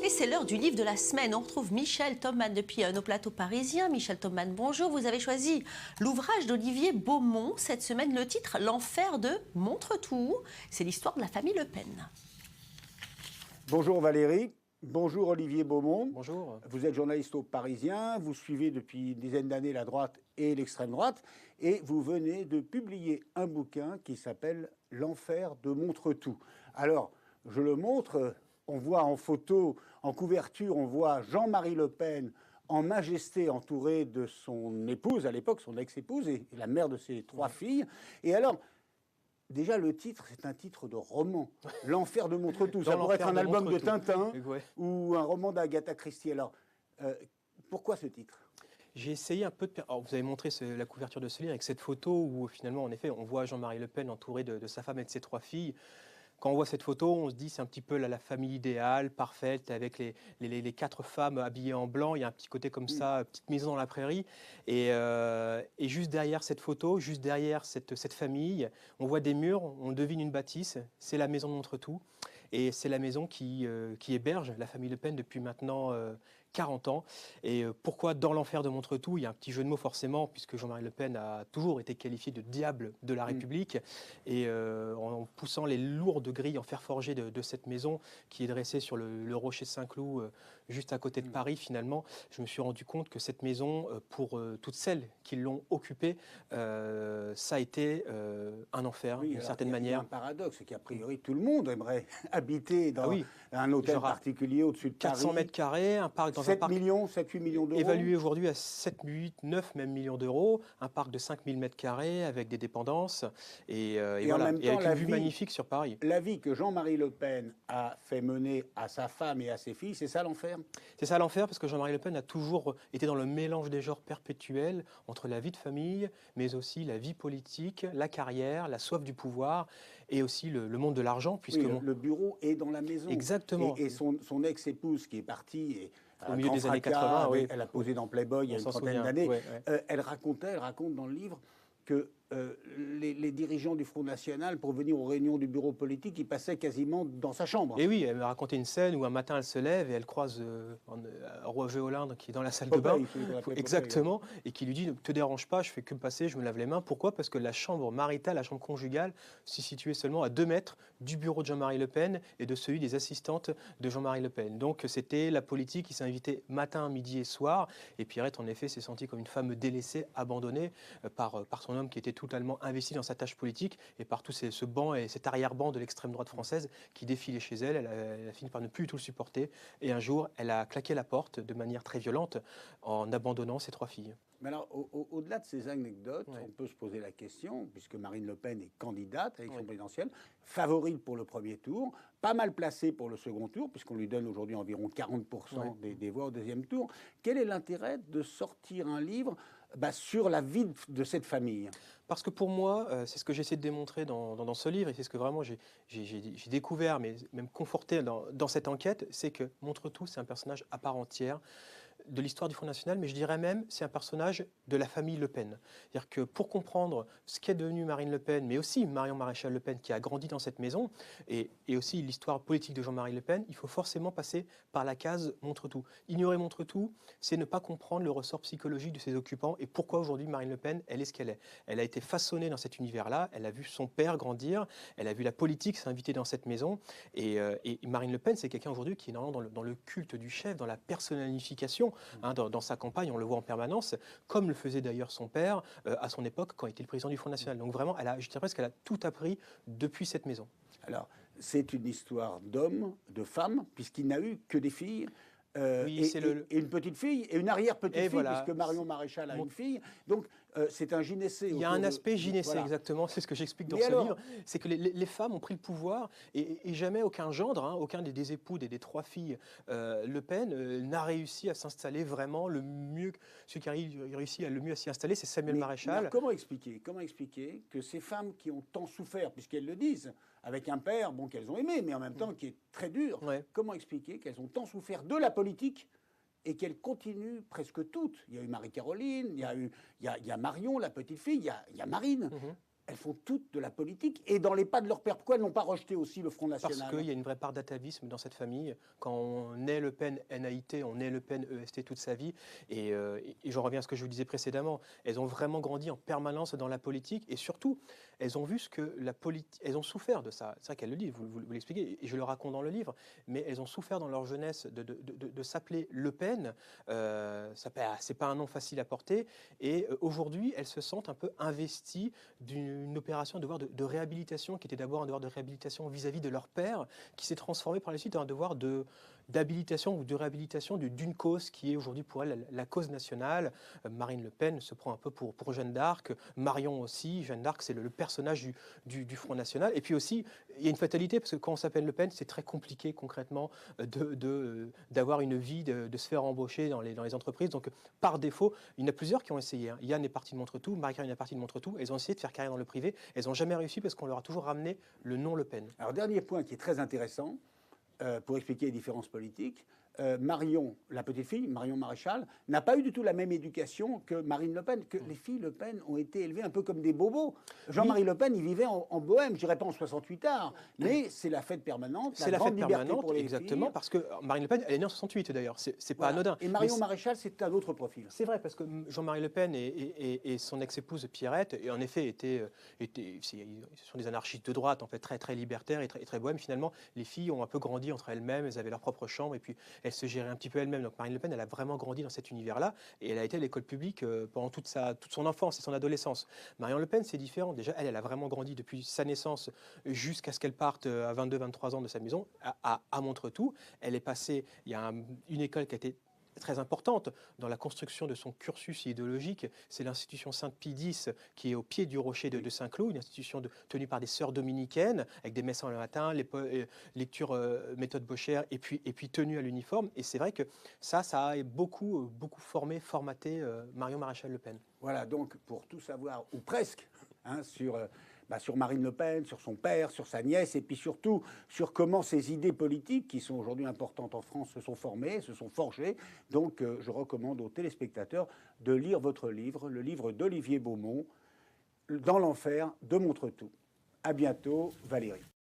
Et c'est l'heure du livre de la semaine. On retrouve Michel Thoman depuis nos plateaux parisiens. Michel Thoman, bonjour. Vous avez choisi l'ouvrage d'Olivier Beaumont. Cette semaine, le titre « L'enfer de Montretout ». C'est l'histoire de la famille Le Pen. Bonjour Valérie. Bonjour Olivier Beaumont. Bonjour. Vous êtes journaliste au Parisien, vous suivez depuis une dizaine d'années la droite et l'extrême droite, et vous venez de publier un bouquin qui s'appelle « L'enfer de Montretout ». Alors, je le montre, on voit en photo, en couverture, on voit Jean-Marie Le Pen en majesté entouré de son épouse, à l'époque son ex-épouse, et la mère de ses trois filles. Et alors, déjà, le titre, c'est un titre de roman. L'enfer de Montretout. Ça pourrait être un album de Tintin ou un roman d'Agatha Christie. Alors, pourquoi ce titre ? J'ai essayé un peu de... Alors, vous avez montré la couverture de ce livre avec cette photo où, finalement, en effet, on voit Jean-Marie Le Pen entouré de sa femme et de ses trois filles. Quand on voit cette photo, on se dit c'est un petit peu la famille idéale, parfaite, avec les quatre femmes habillées en blanc. Il y a un petit côté comme ça, petite maison dans la prairie. Et juste derrière cette photo, juste derrière cette famille, on voit des murs, on devine une bâtisse. C'est la maison de Montretout. Et c'est la maison qui héberge la famille Le Pen depuis maintenant 40 ans. Et pourquoi dans l'enfer de Montretout? Il y a un petit jeu de mots forcément, puisque Jean-Marie Le Pen a toujours été qualifié de diable de la République. Et en poussant les lourdes grilles en fer forgé de cette maison qui est dressée sur le rocher Saint-Cloud, juste à côté de Paris, finalement, je me suis rendu compte que cette maison, pour toutes celles qui l'ont occupée, ça a été un enfer, d'une certaine manière. Il y a un paradoxe, c'est qu'a priori tout le monde aimerait habiter dans un hôtel particulier au-dessus de Paris. 400 mètres carrés, un parc dans 7 un parc millions, 7-8 millions d'euros. Évalué aujourd'hui à 7, 8, 9 même millions d'euros, un parc de 5000 mètres carrés avec des dépendances et voilà, et avec une vue magnifique sur Paris. La vie que Jean-Marie Le Pen a fait mener à sa femme et à ses filles, c'est ça l'enfer? C'est ça l'enfer, parce que Jean-Marie Le Pen a toujours été dans le mélange des genres perpétuel entre la vie de famille, mais aussi la vie politique, la carrière, la soif du pouvoir et aussi le monde de l'argent. Puisque le bureau est dans la maison. Exactement. Et son ex-épouse qui est partie... Et au milieu des années 80, oui. Elle a posé dans Playboy il y a une trentaine d'années. Elle raconte dans le livre que les dirigeants du Front National, pour venir aux réunions du bureau politique, ils passaient quasiment dans sa chambre. Et oui, elle m'a raconté une scène où un matin elle se lève et elle croise Roger Hollande qui est dans la salle de bain. Exactement, et qui lui dit « Ne te dérange pas, je fais que passer, je me lave les mains ». Pourquoi? Parce que la chambre maritale, la chambre conjugale, s'y situait seulement à 2 mètres du bureau de Jean-Marie Le Pen et de celui des assistantes de Jean-Marie Le Pen. Donc c'était la politique qui s'invitait matin, midi et soir. Et Pierrette, en effet, s'est sentie comme une femme délaissée, abandonnée par son homme qui était totalement investi dans sa tâche politique et par tout ce banc et cet arrière-banc de l'extrême droite française qui défilait chez elle. Elle a fini par ne plus du tout le supporter. Et un jour, elle a claqué la porte de manière très violente en abandonnant ses 3 filles. Mais alors, au-delà de ces anecdotes, on peut se poser la question, puisque Marine Le Pen est candidate à l'élection présidentielle, favorite pour le premier tour, pas mal placée pour le second tour, puisqu'on lui donne aujourd'hui environ 40% des voix au deuxième tour. Quel est l'intérêt de sortir un livre sur la vie de cette famille? Parce que pour moi, c'est ce que j'essaie de démontrer dans ce livre, et c'est ce que vraiment j'ai découvert, mais même conforté dans cette enquête, c'est que Montretout, c'est un personnage à part entière de l'histoire du Front National, mais je dirais même c'est un personnage de la famille Le Pen. C'est-à-dire que pour comprendre ce qu'est devenu Marine Le Pen, mais aussi Marion Maréchal Le Pen qui a grandi dans cette maison, et aussi l'histoire politique de Jean-Marie Le Pen, il faut forcément passer par la case Montretout. Ignorer Montretout, c'est ne pas comprendre le ressort psychologique de ses occupants et pourquoi aujourd'hui Marine Le Pen, elle est ce qu'elle est. Elle a été façonnée dans cet univers-là, elle a vu son père grandir, elle a vu la politique s'inviter dans cette maison, et Marine Le Pen, c'est quelqu'un aujourd'hui qui est normalement dans le culte du chef, dans la personnalification. Dans sa campagne, on le voit en permanence, comme le faisait d'ailleurs son père à son époque quand il était le président du Front National. Donc vraiment, je dirais presque qu'elle a tout appris depuis cette maison. Alors, c'est une histoire d'hommes, de femmes, puisqu'il n'a eu que des filles. Et une petite fille et une arrière-petite fille, puisque Marion Maréchal a une fille. Donc, c'est un gynécée. Il y a un aspect gynécée, exactement. C'est ce que j'explique dans ce livre. C'est que les femmes ont pris le pouvoir et jamais aucun gendre, aucun des époux des 3 filles Le Pen n'a réussi à s'installer vraiment le mieux. Celui qui a réussi le mieux à s'y installer, c'est Samuel Maréchal. Mais comment expliquer que ces femmes qui ont tant souffert, puisqu'elles le disent, avec un père qu'elles ont aimé, mais en même temps qui est très dur, comment expliquer qu'elles ont tant souffert de la politique et qu'elles continuent presque toutes? Il y a eu Marie-Caroline, il y a Marion, la petite fille, il y a Marine. elles font toutes de la politique. Et dans les pas de leur père, pourquoi elles n'ont pas rejeté aussi le Front National? Parce qu'il y a une vraie part d'atavisme dans cette famille. Quand on est Le Pen NAIT, on est Le Pen EST toute sa vie. Et j'en reviens à ce que je vous disais précédemment. Elles ont vraiment grandi en permanence dans la politique. Et surtout, elles ont vu ce que la politique... Elles ont souffert de ça. C'est vrai qu'elles le disent, vous l'expliquez, et je le raconte dans le livre. Mais elles ont souffert dans leur jeunesse de s'appeler Le Pen. C'est pas un nom facile à porter. Et aujourd'hui, elles se sentent un peu investies d'une opération, un devoir de réhabilitation qui était d'abord un devoir de réhabilitation vis-à-vis de leur père, qui s'est transformé par la suite en un devoir d'habilitation ou de réhabilitation d'une cause qui est aujourd'hui pour elle la cause nationale. Marine Le Pen se prend un peu pour Jeanne d'Arc, Marion aussi. Jeanne d'Arc, c'est le personnage du Front National. Et puis aussi, il y a une fatalité, parce que quand on s'appelle Le Pen, c'est très compliqué concrètement d'avoir une vie, de se faire embaucher dans les entreprises. Donc par défaut, il y en a plusieurs qui ont essayé. Hein. Yann est parti de Montretout, Marie-Claire est partie de Montretou. Elles ont essayé de faire carrière dans le privé. Elles n'ont jamais réussi parce qu'on leur a toujours ramené le nom Le Pen. Alors, dernier point qui est très intéressant pour expliquer les différences politiques. Marion, la petite fille, Marion Maréchal, n'a pas eu du tout la même éducation que Marine Le Pen, que les filles Le Pen ont été élevées un peu comme des bobos. Jean-Marie Le Pen, il vivait en bohème, je dirais pas en 68 art, mais c'est la fête permanente, c'est la grande fête liberté permanente, pour les exactement, filles. parce que Marine Le Pen, elle est née en 68 d'ailleurs, c'est pas Voilà. anodin. Et Marion Maréchal, c'est un autre profil. C'est vrai, parce que Jean-Marie Le Pen et son ex-épouse Pierrette, et en effet, ce sont des anarchistes de droite, en fait, très, très libertaires et très bohèmes. Finalement, les filles ont un peu grandi entre elles-mêmes, elles avaient leur propre chambre, et puis elles se géraient un petit peu elle-même. Donc Marine Le Pen, elle a vraiment grandi dans cet univers-là et elle a été à l'école publique pendant toute son enfance et son adolescence. Marion Le Pen, c'est différent. Déjà, elle a vraiment grandi depuis sa naissance jusqu'à ce qu'elle parte à 22-23 ans de sa maison à Montretout. Elle est passée, il y a une école qui a été très importante dans la construction de son cursus idéologique, c'est l'institution Sainte-Pie X qui est au pied du rocher de Saint-Cloud, une institution tenue par des sœurs dominicaines avec des messes en latin, lecture méthode Bocher et puis tenue à l'uniforme. Et c'est vrai que ça a beaucoup formaté Marion Maréchal Le Pen. Voilà, donc pour tout savoir, ou presque, hein, sur Marine Le Pen, sur son père, sur sa nièce, et puis surtout sur comment ces idées politiques, qui sont aujourd'hui importantes en France, se sont formées, se sont forgées. Donc je recommande aux téléspectateurs de lire votre livre, le livre d'Olivier Beaumont, Dans l'enfer de Montretout. À bientôt, Valérie.